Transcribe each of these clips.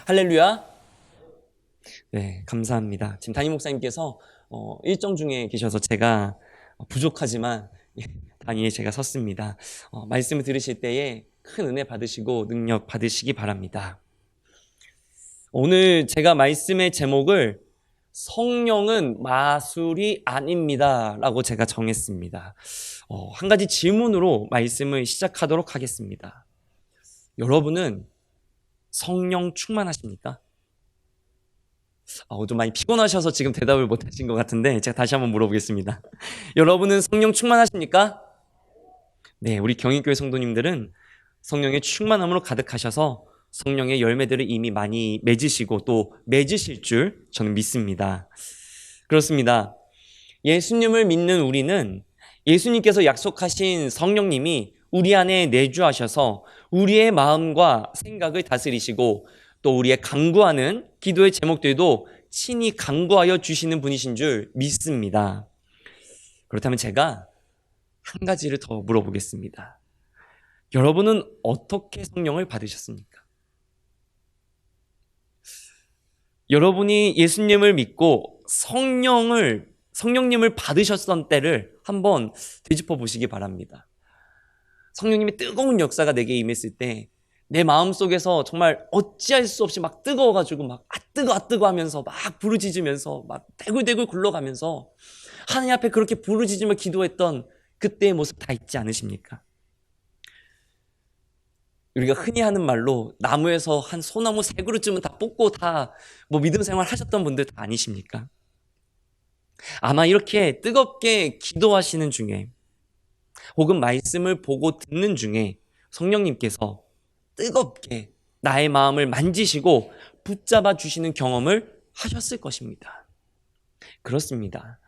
할렐루야. 네, 감사합니다. 지금 담임 목사님께서 일정 중에 계셔서 제가 부족하지만 단위에 제가 섰습니다. 말씀을 들으실 때에 큰 은혜 받으시고 능력 받으시기 바랍니다. 오늘 제가 말씀의 제목을 성령은 마술이 아닙니다 라고 제가 정했습니다. 한 가지 질문으로 말씀을 시작하도록 하겠습니다. 여러분은 성령 충만하십니까? 좀 많이 피곤하셔서 지금 대답을 못 하신 것 같은데 제가 다시 한번 물어보겠습니다. 여러분은 성령 충만하십니까? 네, 우리 경인교회 성도님들은 성령의 충만함으로 가득하셔서 성령의 열매들을 이미 많이 맺으시고 또 맺으실 줄 저는 믿습니다. 그렇습니다. 예수님을 믿는 우리는 예수님께서 약속하신 성령님이 우리 안에 내주하셔서 우리의 마음과 생각을 다스리시고 또 우리의 간구하는 기도의 제목들도 친히 간구하여 주시는 분이신 줄 믿습니다. 그렇다면 제가 한 가지를 더 물어보겠습니다. 여러분은 어떻게 성령을 받으셨습니까? 여러분이 예수님을 믿고 성령님을 받으셨던 때를 한번 되짚어 보시기 바랍니다. 성령님의 뜨거운 역사가 내게 임했을 때 내 마음속에서 정말 어찌할 수 없이 막 뜨거워가지고 막 아 뜨거 하면서 막 부르짖으면서 막 대굴대굴 굴러가면서 하나님 앞에 그렇게 부르짖으며 기도했던 그때의 모습 다 있지 않으십니까? 우리가 흔히 하는 말로 나무에서 한 소나무 3그루쯤은 다 뽑고 다 뭐 믿음 생활 하셨던 분들 다 아니십니까? 아마 이렇게 뜨겁게 기도하시는 중에 혹은 말씀을 보고 듣는 중에 성령님께서 뜨겁게 나의 마음을 만지시고 붙잡아 주시는 경험을 하셨을 것입니다. 그렇습니다.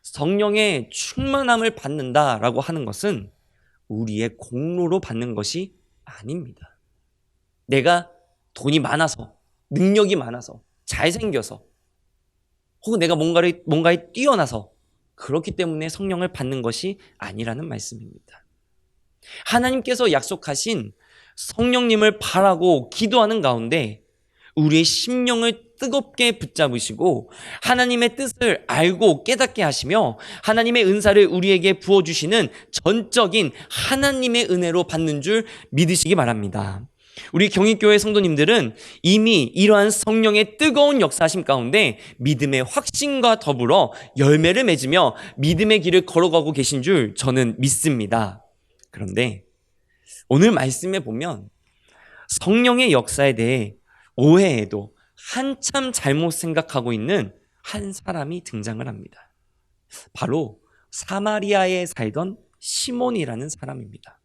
성령의 충만함을 받는다라고 하는 것은 우리의 공로로 받는 것이 아닙니다. 내가 돈이 많아서, 능력이 많아서, 잘생겨서, 혹은 내가 뭔가에 뛰어나서 그렇기 때문에 성령을 받는 것이 아니라는 말씀입니다. 하나님께서 약속하신 성령님을 바라고 기도하는 가운데 우리의 심령을 뜨겁게 붙잡으시고 하나님의 뜻을 알고 깨닫게 하시며 하나님의 은사를 우리에게 부어주시는 전적인 하나님의 은혜로 받는 줄 믿으시기 바랍니다. 우리 경인교회 성도님들은 이미 이러한 성령의 뜨거운 역사하심 가운데 믿음의 확신과 더불어 열매를 맺으며 믿음의 길을 걸어가고 계신 줄 저는 믿습니다. 그런데 오늘 말씀에 보면 성령의 역사에 대해 오해에도 한참 잘못 생각하고 있는 한 사람이 등장을 합니다. 바로 사마리아에 살던 시몬이라는 사람입니다.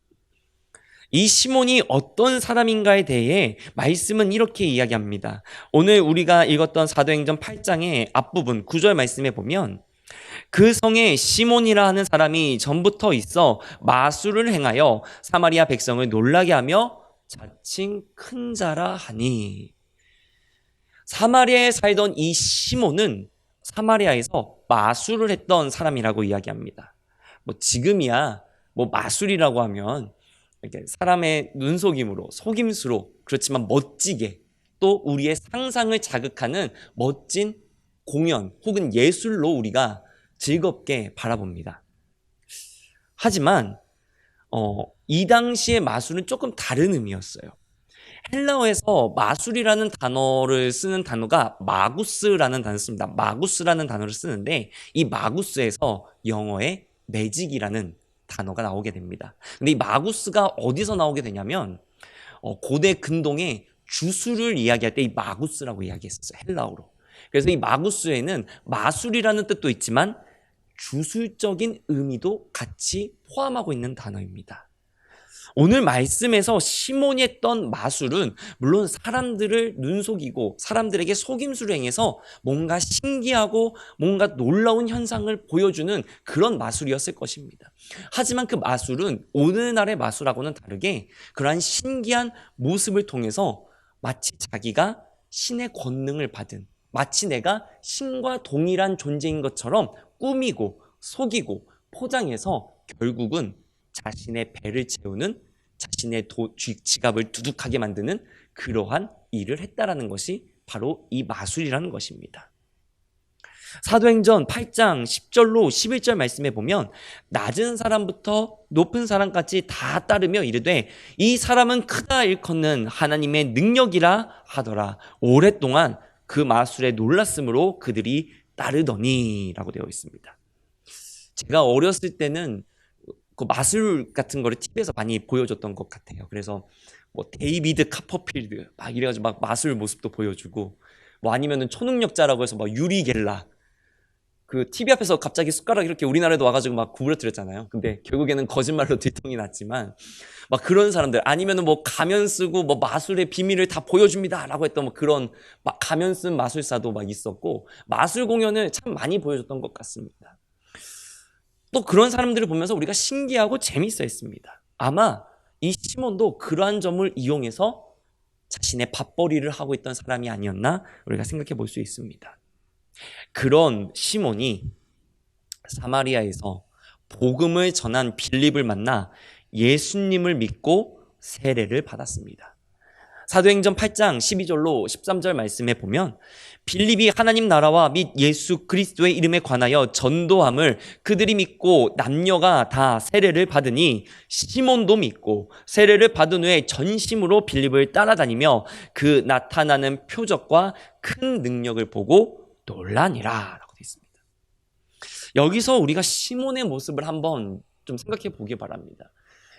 이 시몬이 어떤 사람인가에 대해 말씀은 이렇게 이야기합니다. 오늘 우리가 읽었던 사도행전 8장의 앞부분 9절 말씀에 보면 그 성에 시몬이라 하는 사람이 전부터 있어 마술을 행하여 사마리아 백성을 놀라게 하며 자칭 큰 자라 하니. 사마리아에 살던 이 시몬은 사마리아에서 마술을 했던 사람이라고 이야기합니다. 지금이야 마술이라고 하면 이렇게 사람의 눈속임으로 속임수로 그렇지만 멋지게 또 우리의 상상을 자극하는 멋진 공연 혹은 예술로 우리가 즐겁게 바라봅니다. 하지만 이 당시의 마술은 조금 다른 의미였어요. 헬라어에서 마술이라는 단어를 쓰는 단어가 마구스라는 단어를 씁니다. 마구스라는 단어를 쓰는데 이 마구스에서 영어의 매직이라는 단어가 나오게 됩니다. 근데 이 마구스가 어디서 나오게 되냐면 고대 근동에 주술을 이야기할 때 이 마구스라고 이야기했었어요. 헬라어로. 그래서 이 마구스에는 마술이라는 뜻도 있지만 주술적인 의미도 같이 포함하고 있는 단어입니다. 오늘 말씀에서 시몬이 했던 마술은 물론 사람들을 눈속이고 사람들에게 속임수를 행해서 뭔가 신기하고 뭔가 놀라운 현상을 보여주는 그런 마술이었을 것입니다. 하지만 그 마술은 오늘날의 마술하고는 다르게 그러한 신기한 모습을 통해서 마치 자기가 신의 권능을 받은 마치 내가 신과 동일한 존재인 것처럼 꾸미고 속이고 포장해서 결국은 자신의 배를 채우는 자신의 지갑을 두둑하게 만드는 그러한 일을 했다라는 것이 바로 이 마술이라는 것입니다. 사도행전 8장 10절로 11절 말씀에 보면 낮은 사람부터 높은 사람까지 다 따르며 이르되 이 사람은 크다 일컫는 하나님의 능력이라 하더라. 오랫동안 그 마술에 놀랐으므로 그들이 따르더니 라고 되어 있습니다. 제가 어렸을 때는 그 마술 같은 거를 TV에서 많이 보여줬던 것 같아요. 그래서 뭐 데이비드 카퍼필드 막 이래가지고 막 마술 모습도 보여주고, 뭐 아니면은 초능력자라고 해서 막 유리 겔라, 그 TV 앞에서 갑자기 숟가락 이렇게 우리나라에도 와가지고 막 구부러뜨렸잖아요. 근데 결국에는 거짓말로 뒤통이 났지만 막 그런 사람들, 아니면은 뭐 가면 쓰고 뭐 마술의 비밀을 다 보여줍니다라고 했던 뭐 그런 막 가면 쓴 마술사도 막 있었고, 마술 공연을 참 많이 보여줬던 것 같습니다. 또 그런 사람들을 보면서 우리가 신기하고 재미있어 했습니다. 아마 이 시몬도 그러한 점을 이용해서 자신의 밥벌이를 하고 있던 사람이 아니었나 우리가 생각해 볼 수 있습니다. 그런 시몬이 사마리아에서 복음을 전한 빌립을 만나 예수님을 믿고 세례를 받았습니다. 사도행전 8장 12절로 13절 말씀에 보면 빌립이 하나님 나라와 및 예수 그리스도의 이름에 관하여 전도함을 그들이 믿고 남녀가 다 세례를 받으니 시몬도 믿고 세례를 받은 후에 전심으로 빌립을 따라다니며 그 나타나는 표적과 큰 능력을 보고 놀라니라 라고 되어 있습니다. 여기서 우리가 시몬의 모습을 한번 좀 생각해 보기 바랍니다.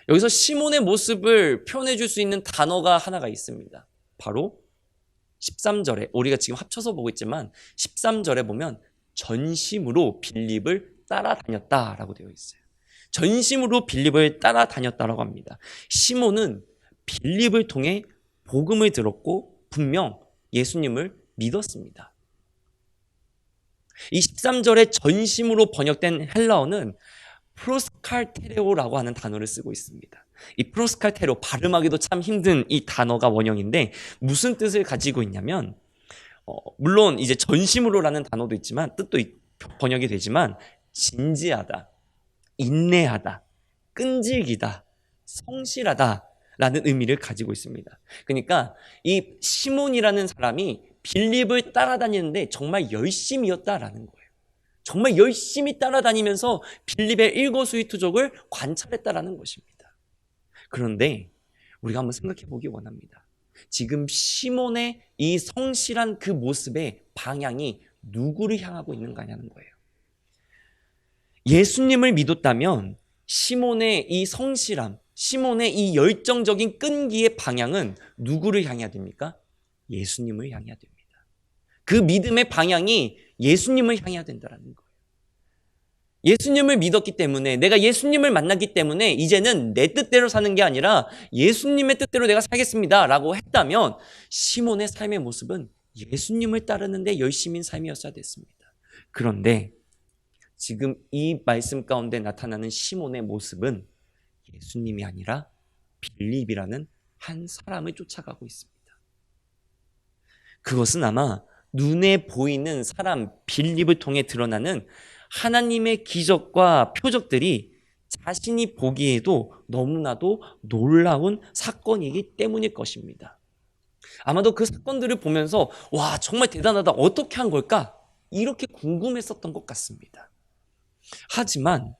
여기서 시몬의 모습을 표현해 줄 수 있는 단어가 하나가 있습니다. 바로 13절에, 우리가 지금 합쳐서 보고 있지만 13절에 보면 전심으로 빌립을 따라다녔다라고 되어 있어요. 전심으로 빌립을 따라다녔다라고 합니다. 시몬은 빌립을 통해 복음을 들었고 분명 예수님을 믿었습니다. 이 13절에 전심으로 번역된 헬라어는 프로스칼테레오라고 하는 단어를 쓰고 있습니다. 이 프로스칼테레오, 발음하기도 참 힘든 이 단어가 원형인데 무슨 뜻을 가지고 있냐면, 물론 이제 전심으로라는 단어도 있지만 뜻도 번역이 되지만 진지하다, 인내하다, 끈질기다, 성실하다 라는 의미를 가지고 있습니다. 그러니까 이 시몬이라는 사람이 빌립을 따라다니는데 정말 열심이었다라는 거예요. 정말 열심히 따라다니면서 빌립의 일거수일투족을 관찰했다라는 것입니다. 그런데 우리가 한번 생각해 보기 원합니다. 지금 시몬의 이 성실한 그 모습의 방향이 누구를 향하고 있는가냐는 거예요. 예수님을 믿었다면 시몬의 이 성실함, 시몬의 이 열정적인 끈기의 방향은 누구를 향해야 됩니까? 예수님을 향해야 됩니다. 그 믿음의 방향이 예수님을 향해야 된다는 거예요. 예수님을 믿었기 때문에, 내가 예수님을 만났기 때문에 이제는 내 뜻대로 사는 게 아니라 예수님의 뜻대로 내가 살겠습니다 라고 했다면 시몬의 삶의 모습은 예수님을 따르는데 열심인 삶이었어야 됐습니다. 그런데 지금 이 말씀 가운데 나타나는 시몬의 모습은 예수님이 아니라 빌립이라는 한 사람을 쫓아가고 있습니다. 그것은 아마 눈에 보이는 사람 빌립을 통해 드러나는 하나님의 기적과 표적들이 자신이 보기에도 너무나도 놀라운 사건이기 때문일 것입니다. 아마도 그 사건들을 보면서 와, 정말 대단하다, 어떻게 한 걸까? 이렇게 궁금했었던 것 같습니다. 하지만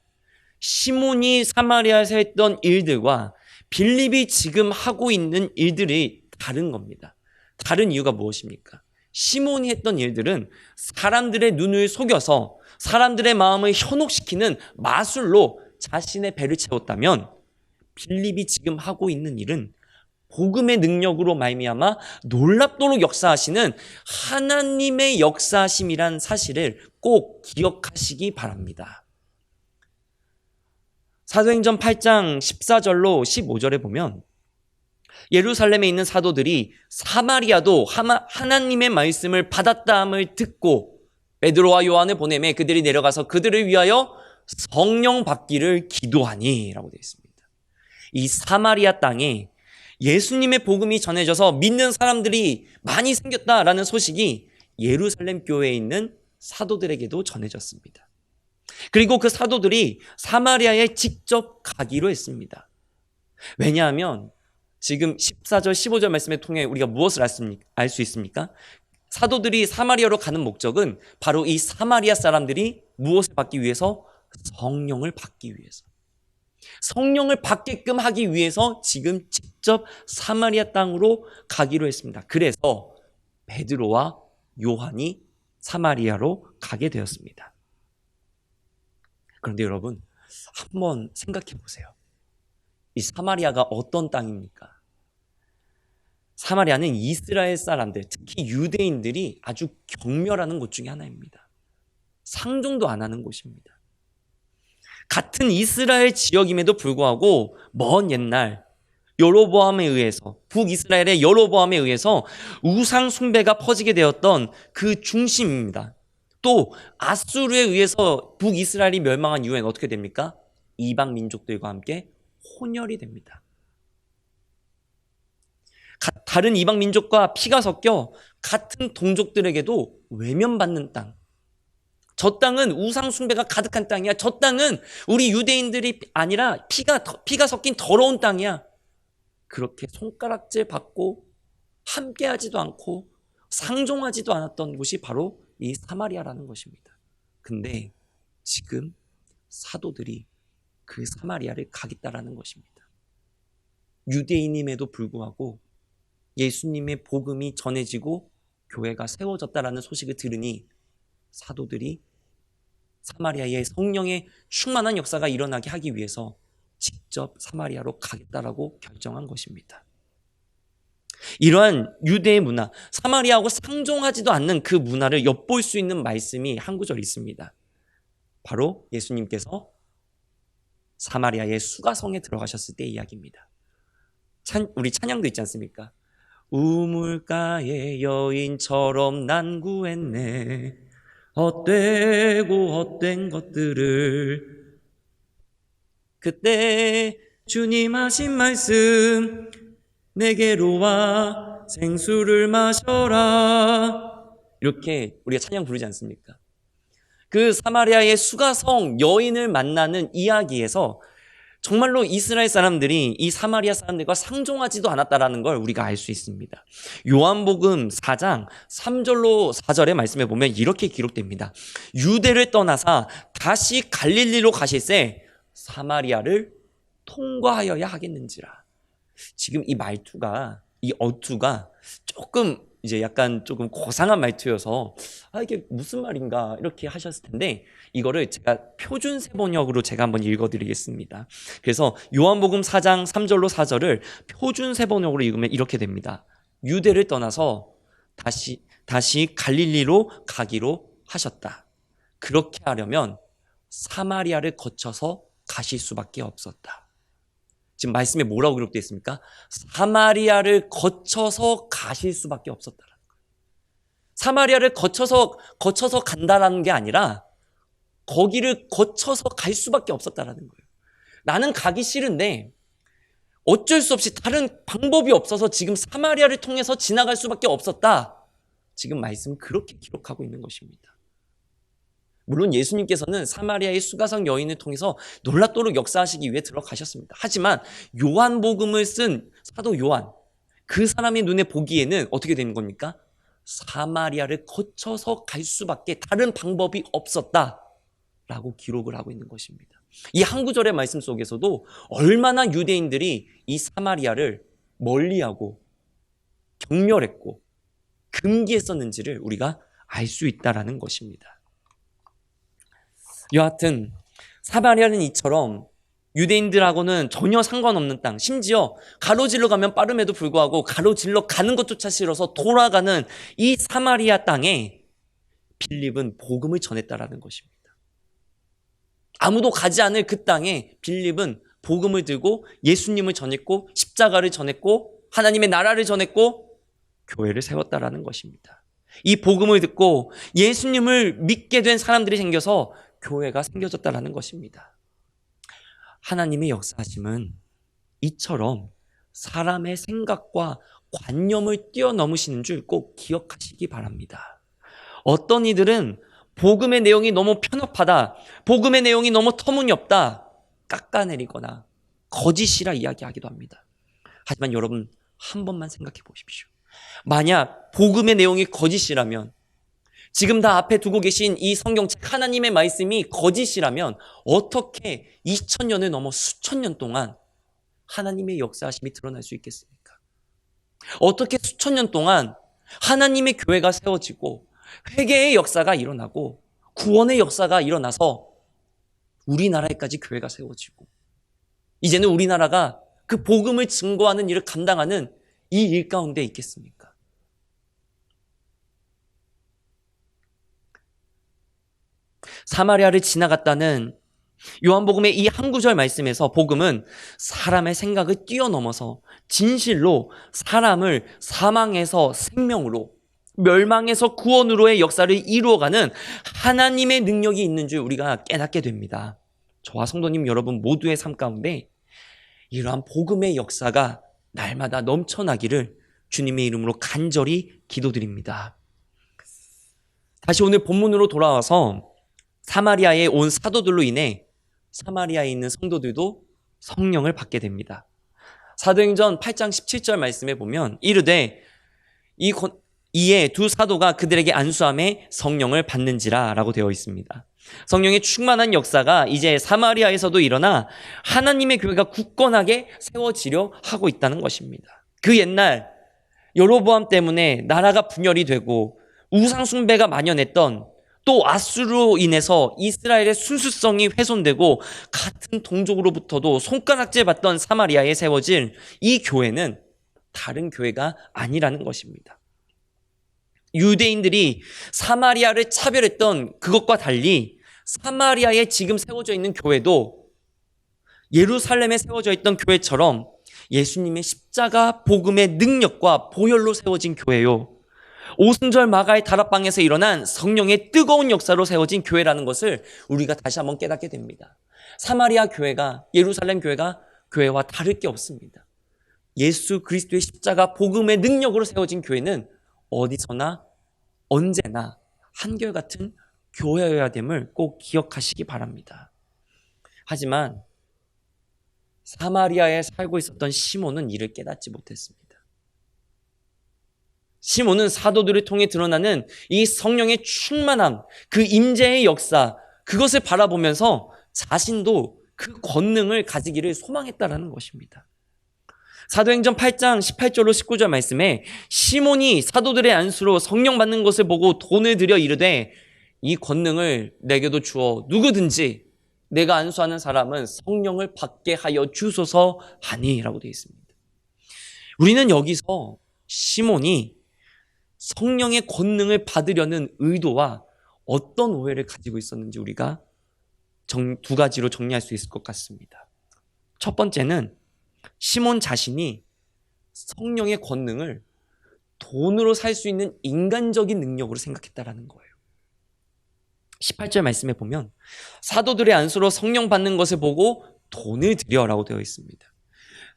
시몬이 사마리아에서 했던 일들과 빌립이 지금 하고 있는 일들이 다른 겁니다. 다른 이유가 무엇입니까? 시몬이 했던 일들은 사람들의 눈을 속여서 사람들의 마음을 현혹시키는 마술로 자신의 배를 채웠다면, 빌립이 지금 하고 있는 일은 복음의 능력으로 말미암아 놀랍도록 역사하시는 하나님의 역사하심이란 사실을 꼭 기억하시기 바랍니다. 사도행전 8장 14절로 15절에 보면 예루살렘에 있는 사도들이 사마리아도 하나님의 말씀을 받았다함을 듣고 베드로와 요한을 보내매 그들이 내려가서 그들을 위하여 성령 받기를 기도하니 라고 되어 있습니다. 이 사마리아 땅에 예수님의 복음이 전해져서 믿는 사람들이 많이 생겼다라는 소식이 예루살렘 교회에 있는 사도들에게도 전해졌습니다. 그리고 그 사도들이 사마리아에 직접 가기로 했습니다. 왜냐하면 지금 14절, 15절 말씀을 통해 우리가 무엇을 알 수 있습니까? 사도들이 사마리아로 가는 목적은 바로 이 사마리아 사람들이 무엇을 받기 위해서? 성령을 받기 위해서. 성령을 받게끔 하기 위해서 지금 직접 사마리아 땅으로 가기로 했습니다. 그래서 베드로와 요한이 사마리아로 가게 되었습니다. 그런데 여러분, 한번 생각해 보세요. 이 사마리아가 어떤 땅입니까? 사마리아는 이스라엘 사람들, 특히 유대인들이 아주 경멸하는 곳 중에 하나입니다. 상종도 안 하는 곳입니다. 같은 이스라엘 지역임에도 불구하고 먼 옛날 여로보암에 의해서, 북이스라엘의 여로보암에 의해서 우상 숭배가 퍼지게 되었던 그 중심입니다. 또 아수르에 의해서 북이스라엘이 멸망한 이후에는 어떻게 됩니까? 이방 민족들과 함께 혼혈이 됩니다. 다른 이방 민족과 피가 섞여 같은 동족들에게도 외면받는 땅. 저 땅은 우상 숭배가 가득한 땅이야. 저 땅은 우리 유대인들이 아니라 피가 섞인 더러운 땅이야. 그렇게 손가락질 받고 함께하지도 않고 상종하지도 않았던 곳이 바로 이 사마리아라는 것입니다. 근데 지금 사도들이 그 사마리아를 가겠다라는 것입니다. 유대인임에도 불구하고 예수님의 복음이 전해지고 교회가 세워졌다라는 소식을 들으니 사도들이 사마리아의 성령의 충만한 역사가 일어나게 하기 위해서 직접 사마리아로 가겠다라고 결정한 것입니다. 이러한 유대의 문화, 사마리아하고 상종하지도 않는 그 문화를 엿볼 수 있는 말씀이 한 구절 있습니다. 바로 예수님께서 사마리아의 수가성에 들어가셨을 때의 이야기입니다. 우리 찬양도 있지 않습니까? 우물가의 여인처럼 난 구했네. 헛되고 헛된 것들을. 그때 주님 하신 말씀, 내게로 와 생수를 마셔라. 이렇게 우리가 찬양 부르지 않습니까? 그 사마리아의 수가성 여인을 만나는 이야기에서 정말로 이스라엘 사람들이 이 사마리아 사람들과 상종하지도 않았다라는 걸 우리가 알 수 있습니다. 요한복음 4장 3절로 4절의 말씀에 보면 이렇게 기록됩니다. 유대를 떠나사 다시 갈릴리로 가실새 사마리아를 통과하여야 하겠는지라. 지금 이 말투가, 이 어투가 조금 이제 약간 조금 고상한 말투여서 이게 무슨 말인가 이렇게 하셨을 텐데, 이거를 제가 표준세 번역으로 제가 한번 읽어드리겠습니다. 그래서 요한복음 4장 3절로 4절을 표준세 번역으로 읽으면 이렇게 됩니다. 유대를 떠나서 다시 갈릴리로 가기로 하셨다. 그렇게 하려면 사마리아를 거쳐서 가실 수밖에 없었다. 지금 말씀에 뭐라고 기록되어 있습니까? 사마리아를 거쳐서 가실 수밖에 없었다라는 거예요. 사마리아를 거쳐서 간다라는 게 아니라 거기를 거쳐서 갈 수밖에 없었다라는 거예요. 나는 가기 싫은데 어쩔 수 없이 다른 방법이 없어서 지금 사마리아를 통해서 지나갈 수밖에 없었다. 지금 말씀 그렇게 기록하고 있는 것입니다. 물론 예수님께서는 사마리아의 수가성 여인을 통해서 놀랍도록 역사하시기 위해 들어가셨습니다. 하지만 요한복음을 쓴 사도 요한, 그 사람의 눈에 보기에는 어떻게 되는 겁니까? 사마리아를 거쳐서 갈 수밖에 다른 방법이 없었다라고 기록을 하고 있는 것입니다. 이 한 구절의 말씀 속에서도 얼마나 유대인들이 이 사마리아를 멀리하고 경멸했고 금기했었는지를 우리가 알 수 있다라는 것입니다. 여하튼 사마리아는 이처럼 유대인들하고는 전혀 상관없는 땅, 심지어 가로질러 가면 빠름에도 불구하고 가로질러 가는 것조차 싫어서 돌아가는 이 사마리아 땅에 빌립은 복음을 전했다라는 것입니다. 아무도 가지 않을 그 땅에 빌립은 복음을 들고 예수님을 전했고 십자가를 전했고 하나님의 나라를 전했고 교회를 세웠다라는 것입니다. 이 복음을 듣고 예수님을 믿게 된 사람들이 생겨서 교회가 생겨졌다라는 것입니다. 하나님의 역사하심은 이처럼 사람의 생각과 관념을 뛰어넘으시는 줄 꼭 기억하시기 바랍니다. 어떤 이들은 복음의 내용이 너무 편협하다, 복음의 내용이 너무 터무니없다, 깎아내리거나 거짓이라 이야기하기도 합니다. 하지만 여러분 한 번만 생각해 보십시오. 만약 복음의 내용이 거짓이라면, 지금 다 앞에 두고 계신 이 성경책 하나님의 말씀이 거짓이라면 어떻게 2000년을 넘어 수천 년 동안 하나님의 역사하심이 드러날 수 있겠습니까? 어떻게 수천 년 동안 하나님의 교회가 세워지고 회개의 역사가 일어나고 구원의 역사가 일어나서 우리나라에까지 교회가 세워지고 이제는 우리나라가 그 복음을 증거하는 일을 감당하는 이 일 가운데 있겠습니까? 사마리아를 지나갔다는 요한복음의 이 한 구절 말씀에서 복음은 사람의 생각을 뛰어넘어서 진실로 사람을 사망에서 생명으로, 멸망에서 구원으로의 역사를 이루어가는 하나님의 능력이 있는 줄 우리가 깨닫게 됩니다. 저와 성도님 여러분 모두의 삶 가운데 이러한 복음의 역사가 날마다 넘쳐나기를 주님의 이름으로 간절히 기도드립니다. 다시 오늘 본문으로 돌아와서 사마리아에 온 사도들로 인해 사마리아에 있는 성도들도 성령을 받게 됩니다. 사도행전 8장 17절 말씀에 보면 이르되 이에 두 사도가 그들에게 안수함에 성령을 받는지라 라고 되어 있습니다. 성령의 충만한 역사가 이제 사마리아에서도 일어나 하나님의 교회가 굳건하게 세워지려 하고 있다는 것입니다. 그 옛날 여로보암 때문에 나라가 분열이 되고 우상 숭배가 만연했던, 또 아수르로 인해서 이스라엘의 순수성이 훼손되고 같은 동족으로부터도 손가락질 받던 사마리아에 세워진 이 교회는 다른 교회가 아니라는 것입니다. 유대인들이 사마리아를 차별했던 그것과 달리 사마리아에 지금 세워져 있는 교회도 예루살렘에 세워져 있던 교회처럼 예수님의 십자가 복음의 능력과 보혈로 세워진 교회요, 오순절 마가의 다락방에서 일어난 성령의 뜨거운 역사로 세워진 교회라는 것을 우리가 다시 한번 깨닫게 됩니다. 사마리아 교회가, 예루살렘 교회가 교회와 다를 게 없습니다. 예수 그리스도의 십자가 복음의 능력으로 세워진 교회는 어디서나 언제나 한결같은 교회여야 됨을 꼭 기억하시기 바랍니다. 하지만 사마리아에 살고 있었던 시몬은 이를 깨닫지 못했습니다. 시몬은 사도들을 통해 드러나는 이 성령의 충만함, 그 임재의 역사, 그것을 바라보면서 자신도 그 권능을 가지기를 소망했다라는 것입니다. 사도행전 8장 18절로 19절 말씀에 시몬이 사도들의 안수로 성령 받는 것을 보고 돈을 들여 이르되 이 권능을 내게도 주어 누구든지 내가 안수하는 사람은 성령을 받게 하여 주소서 하니라고 되어 있습니다. 우리는 여기서 시몬이 성령의 권능을 받으려는 의도와 어떤 오해를 가지고 있었는지 우리가 두 가지로 정리할 수 있을 것 같습니다. 첫 번째는 시몬 자신이 성령의 권능을 돈으로 살 수 있는 인간적인 능력으로 생각했다라는 거예요. 18절 말씀에 보면 사도들의 안수로 성령 받는 것을 보고 돈을 들여라고 되어 있습니다.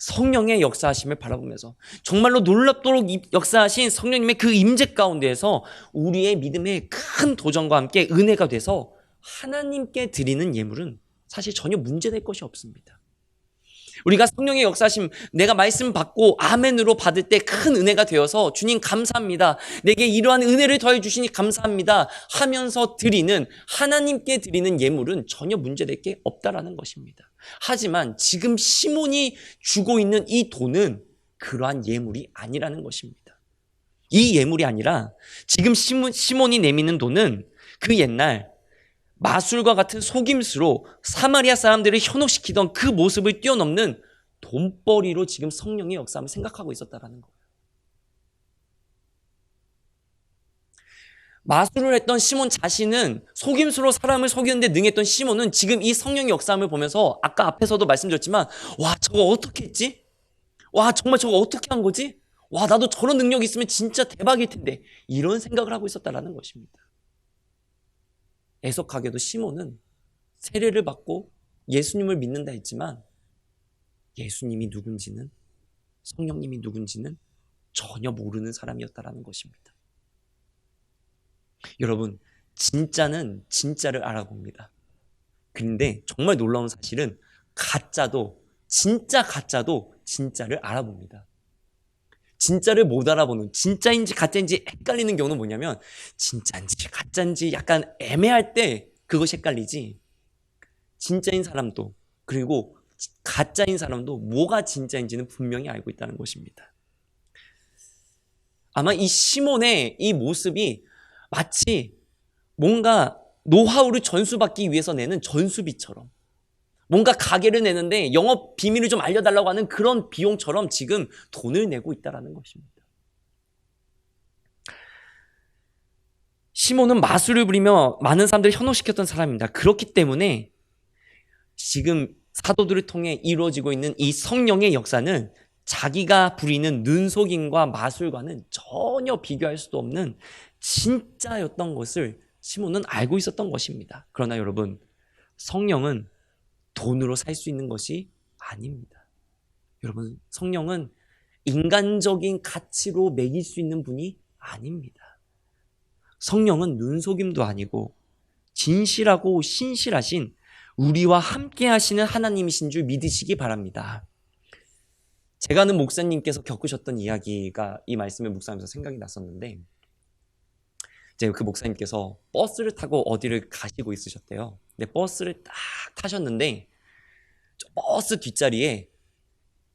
성령의 역사하심을 바라보면서 정말로 놀랍도록 역사하신 성령님의 그 임재 가운데에서 우리의 믿음의 큰 도전과 함께 은혜가 돼서 하나님께 드리는 예물은 사실 전혀 문제될 것이 없습니다. 우리가 성령의 역사하심, 내가 말씀 받고 아멘으로 받을 때 큰 은혜가 되어서 주님 감사합니다, 내게 이러한 은혜를 더해 주시니 감사합니다 하면서 드리는, 하나님께 드리는 예물은 전혀 문제될 게 없다라는 것입니다. 하지만 지금 시몬이 주고 있는 이 돈은 그러한 예물이 아니라는 것입니다. 이 예물이 아니라 지금 시몬이 내미는 돈은 그 옛날 마술과 같은 속임수로 사마리아 사람들을 현혹시키던 그 모습을 뛰어넘는 돈벌이로 지금 성령의 역사함을 생각하고 있었다는 거예요. 마술을 했던 시몬 자신은, 속임수로 사람을 속이는데 능했던 시몬은 지금 이 성령의 역사함을 보면서 아까 앞에서도 말씀드렸지만, 와, 저거 어떻게 했지? 와, 정말 저거 어떻게 한 거지? 와, 나도 저런 능력이 있으면 진짜 대박일 텐데, 이런 생각을 하고 있었다는 것입니다. 애석하게도 시몬은 세례를 받고 예수님을 믿는다 했지만 예수님이 누군지는, 성령님이 누군지는 전혀 모르는 사람이었다는 것입니다. 여러분, 진짜는 진짜를 알아봅니다. 그런데 정말 놀라운 사실은 가짜도, 진짜 가짜도 진짜를 알아봅니다. 진짜를 못 알아보는, 진짜인지 가짜인지 헷갈리는 경우는 뭐냐면 진짜인지 가짜인지 약간 애매할 때 그것이 헷갈리지, 진짜인 사람도 그리고 가짜인 사람도 뭐가 진짜인지는 분명히 알고 있다는 것입니다. 아마 이 시몬의 이 모습이 마치 뭔가 노하우를 전수받기 위해서 내는 전수비처럼, 뭔가 가게를 내는데 영업 비밀을 좀 알려달라고 하는 그런 비용처럼 지금 돈을 내고 있다는 것입니다. 시몬은 마술을 부리며 많은 사람들을 현혹시켰던 사람입니다. 그렇기 때문에 지금 사도들을 통해 이루어지고 있는 이 성령의 역사는 자기가 부리는 눈속임과 마술과는 전혀 비교할 수도 없는 진짜였던 것을 시몬은 알고 있었던 것입니다. 그러나 여러분, 성령은 돈으로 살 수 있는 것이 아닙니다. 여러분, 성령은 인간적인 가치로 매길 수 있는 분이 아닙니다. 성령은 눈속임도 아니고 진실하고 신실하신 우리와 함께 하시는 하나님이신 줄 믿으시기 바랍니다. 제가 아는 목사님께서 겪으셨던 이야기가 이 말씀을 묵상하면서 생각이 났었는데, 이제 그 목사님께서 버스를 타고 어디를 가시고 있으셨대요. 근데 버스를 딱 타셨는데 버스 뒷자리에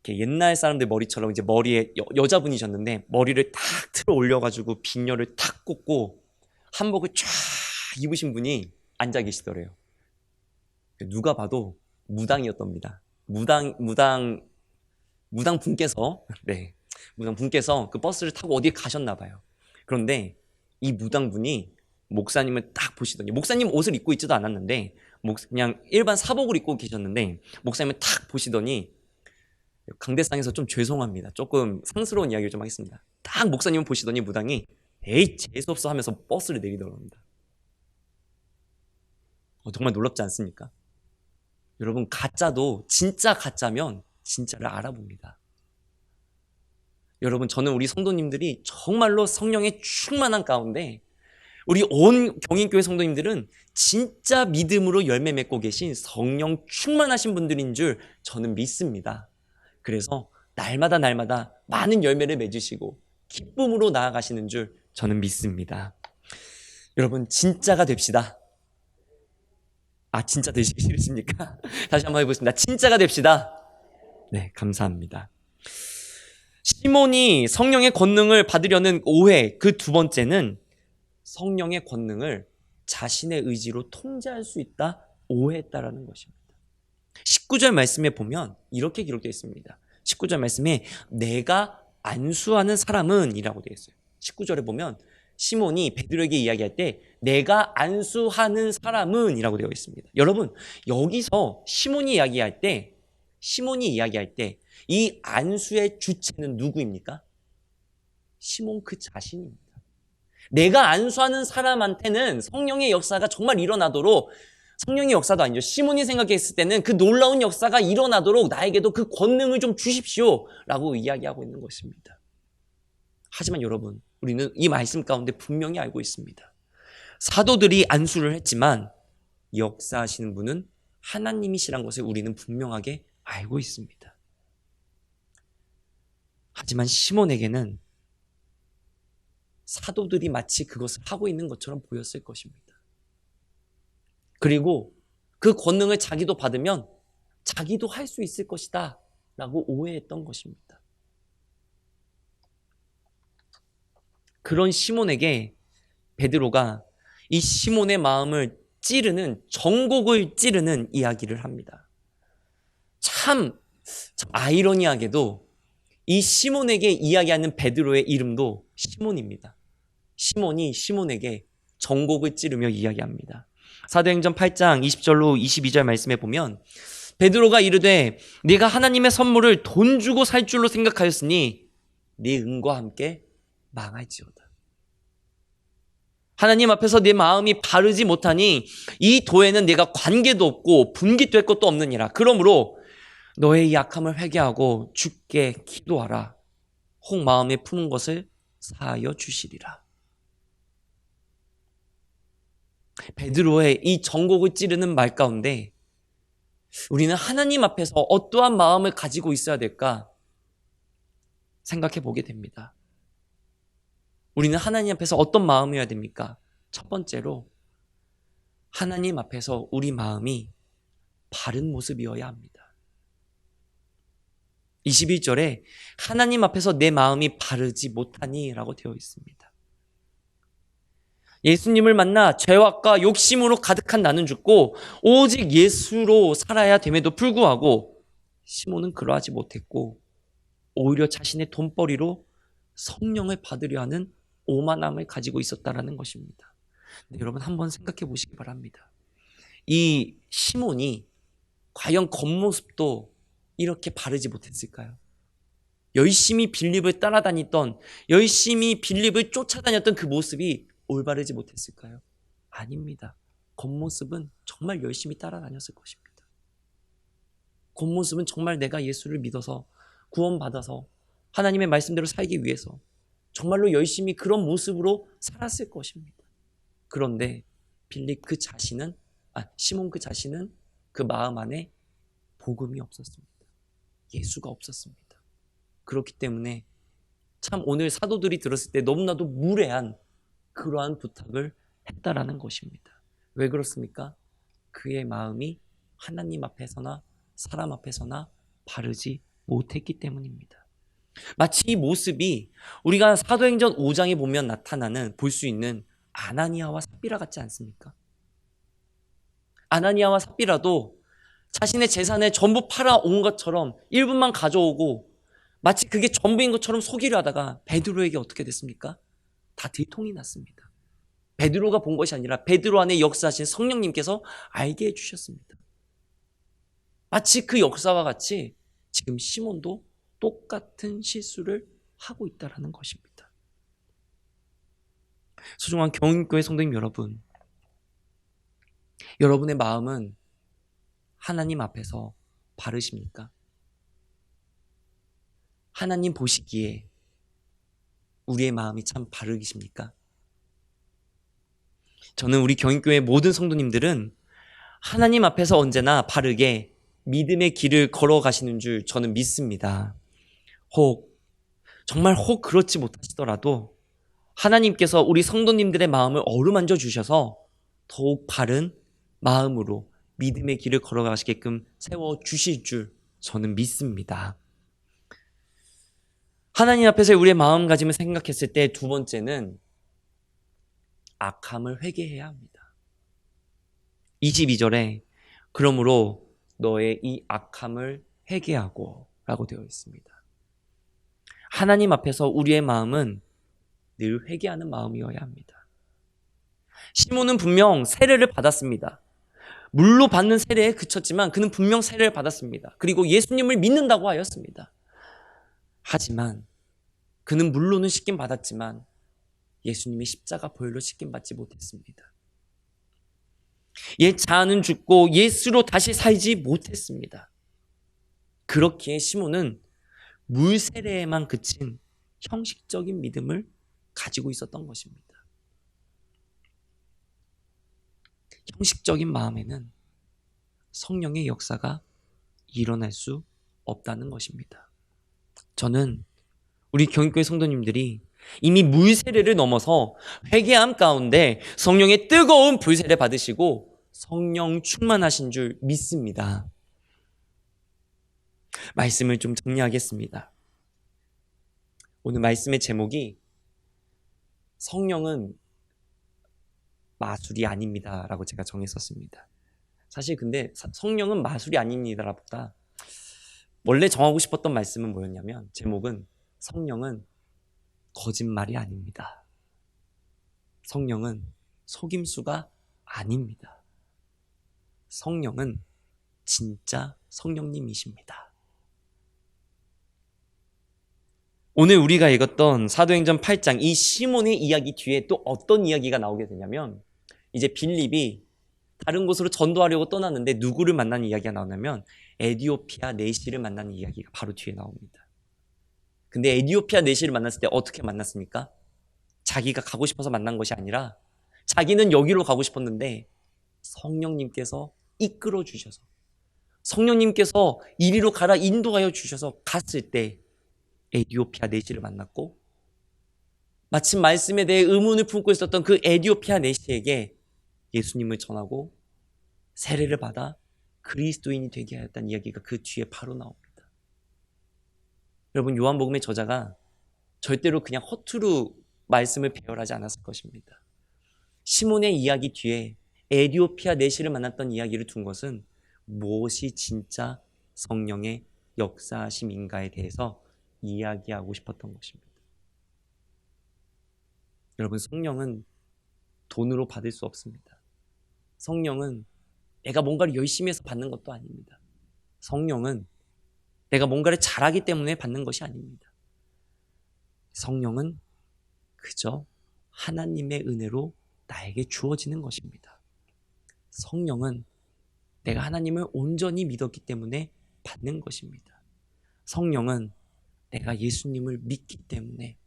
이렇게 옛날 사람들 머리처럼 이제 머리에 여자분이셨는데 머리를 탁 틀어 올려가지고 빗녀를 탁 꽂고 한복을 쫙 입으신 분이 앉아 계시더래요. 누가 봐도 무당이었답니다. 무당 분께서, 네, 무당 분께서 그 버스를 타고 어디에 가셨나 봐요. 그런데 이 무당 분이 목사님을 딱 보시더니, 목사님 옷을 입고 있지도 않았는데 그냥 일반 사복을 입고 계셨는데 목사님을 딱 보시더니, 강대상에서 좀 죄송합니다, 조금 상스러운 이야기를 좀 하겠습니다. 딱 목사님을 보시더니 무당이 에이 재수없어 하면서 버스를 내리더랍니다. 정말 놀랍지 않습니까? 여러분, 가짜도 진짜 가짜면 진짜를 알아봅니다. 여러분, 저는 우리 성도님들이 정말로 성령의 충만한 가운데 우리 온 경인교회 성도님들은 진짜 믿음으로 열매 맺고 계신 성령 충만하신 분들인 줄 저는 믿습니다. 그래서 날마다 많은 열매를 맺으시고 기쁨으로 나아가시는 줄 저는 믿습니다. 여러분, 진짜가 됩시다. 진짜 되시기 싫으십니까? 다시 한번 해보겠습니다. 진짜가 됩시다. 네, 감사합니다. 시몬이 성령의 권능을 받으려는 오해, 그 두 번째는 성령의 권능을 자신의 의지로 통제할 수 있다, 오해했다라는 것입니다. 19절 말씀에 보면 이렇게 기록되어 있습니다. 19절 말씀에 내가 안수하는 사람은 이라고 되어 있어요. 19절에 보면 시몬이 베드로에게 이야기할 때 내가 안수하는 사람은 이라고 되어 있습니다. 여러분, 여기서 시몬이 이야기할 때 이 안수의 주체는 누구입니까? 시몬 그 자신입니다. 내가 안수하는 사람한테는 성령의 역사가 정말 일어나도록, 성령의 역사도 아니죠, 시몬이 생각했을 때는 그 놀라운 역사가 일어나도록 나에게도 그 권능을 좀 주십시오 라고 이야기하고 있는 것입니다. 하지만 여러분, 우리는 이 말씀 가운데 분명히 알고 있습니다. 사도들이 안수를 했지만 역사하시는 분은 하나님이시란 것을 우리는 분명하게 알고 있습니다. 하지만 시몬에게는 사도들이 마치 그것을 하고 있는 것처럼 보였을 것입니다. 그리고 그 권능을 자기도 받으면 자기도 할 수 있을 것이다 라고 오해했던 것입니다. 그런 시몬에게 베드로가 이 시몬의 마음을 찌르는, 정곡을 찌르는 이야기를 합니다. 참 아이러니하게도 이 시몬에게 이야기하는 베드로의 이름도 시몬입니다. 시몬이 시몬에게 정곡을 찌르며 이야기합니다. 사도행전 8장 20절로 22절 말씀에 보면 베드로가 이르되 네가 하나님의 선물을 돈 주고 살 줄로 생각하였으니 네 은과 함께 망할지어다. 하나님 앞에서 네 마음이 바르지 못하니 이 도에는 네가 관계도 없고 분깃될 것도 없느니라. 그러므로 너의 약함을 회개하고 주께 기도하라. 혹 마음에 품은 것을 사하여 주시리라. 베드로의 이 정곡을 찌르는 말 가운데 우리는 하나님 앞에서 어떠한 마음을 가지고 있어야 될까? 생각해 보게 됩니다. 우리는 하나님 앞에서 어떤 마음이어야 됩니까? 첫 번째로 하나님 앞에서 우리 마음이 바른 모습이어야 합니다. 21절에 하나님 앞에서 내 마음이 바르지 못하니 라고 되어 있습니다. 예수님을 만나 죄악과 욕심으로 가득한 나는 죽고 오직 예수로 살아야 됨에도 불구하고 시몬은 그러하지 못했고 오히려 자신의 돈벌이로 성령을 받으려 하는 오만함을 가지고 있었다라는 것입니다. 근데 여러분 한번 생각해 보시기 바랍니다. 이 시몬이 과연 겉모습도 이렇게 바르지 못했을까요? 열심히 빌립을 따라다니던, 열심히 빌립을 쫓아다녔던 그 모습이 올바르지 못했을까요? 아닙니다. 겉모습은 정말 열심히 따라다녔을 것입니다. 겉모습은 정말 내가 예수를 믿어서 구원받아서 하나님의 말씀대로 살기 위해서 정말로 열심히 그런 모습으로 살았을 것입니다. 그런데 시몬 그 자신은 그 마음 안에 복음이 없었습니다. 예수가 없었습니다. 그렇기 때문에 참 오늘 사도들이 들었을 때 너무나도 무례한 그러한 부탁을 했다라는 것입니다. 왜 그렇습니까? 그의 마음이 하나님 앞에서나 사람 앞에서나 바르지 못했기 때문입니다. 마치 이 모습이 우리가 사도행전 5장에 보면 볼 수 있는 아나니아와 삽비라 같지 않습니까? 아나니아와 삽비라도 자신의 재산을 전부 팔아온 것처럼 일부만 가져오고 마치 그게 전부인 것처럼 속이려 하다가 베드로에게 어떻게 됐습니까? 다 들통이 났습니다. 베드로가 본 것이 아니라 베드로 안에 역사하신 성령님께서 알게 해주셨습니다. 마치 그 역사와 같이 지금 시몬도 똑같은 실수를 하고 있다는 것입니다. 소중한 경인교회 성도님 여러분, 여러분의 마음은 하나님 앞에서 바르십니까? 하나님 보시기에 우리의 마음이 참 바르십니까? 저는 우리 경인교회 모든 성도님들은 하나님 앞에서 언제나 바르게 믿음의 길을 걸어가시는 줄 저는 믿습니다. 정말 그렇지 못하시더라도 하나님께서 우리 성도님들의 마음을 어루만져 주셔서 더욱 바른 마음으로 믿음의 길을 걸어가시게끔 세워주실 줄 저는 믿습니다. 하나님 앞에서 우리의 마음가짐을 생각했을 때 두 번째는 악함을 회개해야 합니다. 22절에 그러므로 너의 이 악함을 회개하고 라고 되어 있습니다. 하나님 앞에서 우리의 마음은 늘 회개하는 마음이어야 합니다. 시몬은 분명 세례를 받았습니다. 물로 받는 세례에 그쳤지만 그는 분명 세례를 받았습니다. 그리고 예수님을 믿는다고 하였습니다. 하지만 그는 물로는 씻김 받았지만 예수님이 십자가 보혈로 씻김 받지 못했습니다. 옛 자아는 죽고 예수로 다시 살지 못했습니다. 그렇기에 시몬은 물 세례에만 그친 형식적인 믿음을 가지고 있었던 것입니다. 형식적인 마음에는 성령의 역사가 일어날 수 없다는 것입니다. 저는 우리 경인교회 성도님들이 이미 물 세례를 넘어서 회개함 가운데 성령의 뜨거운 불 세례 받으시고 성령 충만하신 줄 믿습니다. 말씀을 좀 정리하겠습니다. 오늘 말씀의 제목이 성령은 마술이 아닙니다 라고 제가 정했었습니다. 사실 근데 성령은 마술이 아닙니다 보다 원래 정하고 싶었던 말씀은 뭐였냐면, 제목은 성령은 거짓말이 아닙니다. 성령은 속임수가 아닙니다. 성령은 진짜 성령님이십니다. 오늘 우리가 읽었던 사도행전 8장 이 시몬의 이야기 뒤에 또 어떤 이야기가 나오게 되냐면, 이제 빌립이 다른 곳으로 전도하려고 떠났는데 누구를 만나는 이야기가 나오냐면 에디오피아 내시를 만나는 이야기가 바로 뒤에 나옵니다. 근데 에디오피아 내시를 만났을 때 어떻게 만났습니까? 자기가 가고 싶어서 만난 것이 아니라 자기는 여기로 가고 싶었는데 성령님께서 이끌어 주셔서, 성령님께서 이리로 가라 인도하여 주셔서 갔을 때 에디오피아 내시를 만났고, 마침 말씀에 대해 의문을 품고 있었던 그 에디오피아 내시에게 예수님을 전하고 세례를 받아 그리스도인이 되게 하였다는 이야기가 그 뒤에 바로 나옵니다. 여러분, 요한복음의 저자가 절대로 그냥 허투루 말씀을 배열하지 않았을 것입니다. 시몬의 이야기 뒤에 에디오피아 내시를 만났던 이야기를 둔 것은 무엇이 진짜 성령의 역사하심인가에 대해서 이야기하고 싶었던 것입니다. 여러분, 성령은 돈으로 받을 수 없습니다. 성령은 내가 뭔가를 열심히 해서 받는 것도 아닙니다. 성령은 내가 뭔가를 잘하기 때문에 받는 것이 아닙니다. 성령은 그저 하나님의 은혜로 나에게 주어지는 것입니다. 성령은 내가 하나님을 온전히 믿었기 때문에 받는 것입니다. 성령은 내가 예수님을 믿기 때문에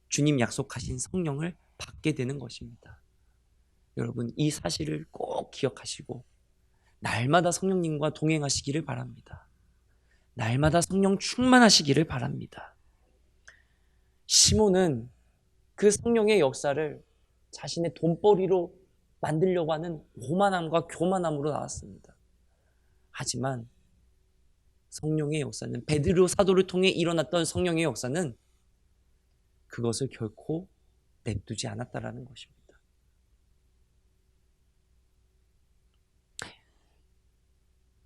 주님 약속하신 성령을 받게 되는 것입니다. 여러분, 이 사실을 꼭 기억하시고 날마다 성령님과 동행하시기를 바랍니다. 날마다 성령 충만하시기를 바랍니다. 시몬은 그 성령의 역사를 자신의 돈벌이로 만들려고 하는 오만함과 교만함으로 나왔습니다. 하지만 성령의 역사는, 베드로 사도를 통해 일어났던 성령의 역사는 그것을 결코 냅두지 않았다라는 것입니다.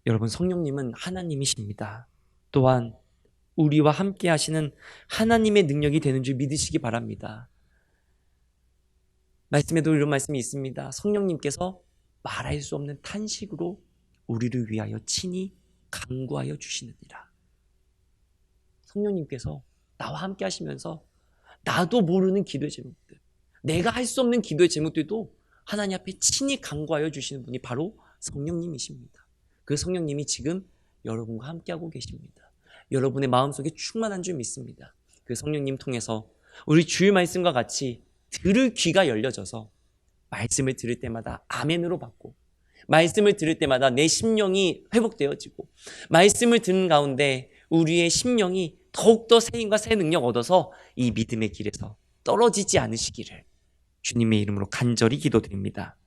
여러분, 성령님은 하나님이십니다. 또한 우리와 함께 하시는 하나님의 능력이 되는 줄 믿으시기 바랍니다. 말씀에도 이런 말씀이 있습니다. 성령님께서 말할 수 없는 탄식으로 우리를 위하여 친히 간구하여 주시느니라. 성령님께서 나와 함께 하시면서 나도 모르는 기도의 제목들, 내가 할 수 없는 기도의 제목들도 하나님 앞에 친히 간구하여 주시는 분이 바로 성령님이십니다. 그 성령님이 지금 여러분과 함께하고 계십니다. 여러분의 마음속에 충만한 줄 믿습니다. 그 성령님 통해서 우리 주일 말씀과 같이 들을 귀가 열려져서 말씀을 들을 때마다 아멘으로 받고, 말씀을 들을 때마다 내 심령이 회복되어지고, 말씀을 듣는 가운데 우리의 심령이 더욱더 새 힘과 새 능력 얻어서 이 믿음의 길에서 떨어지지 않으시기를 주님의 이름으로 간절히 기도드립니다.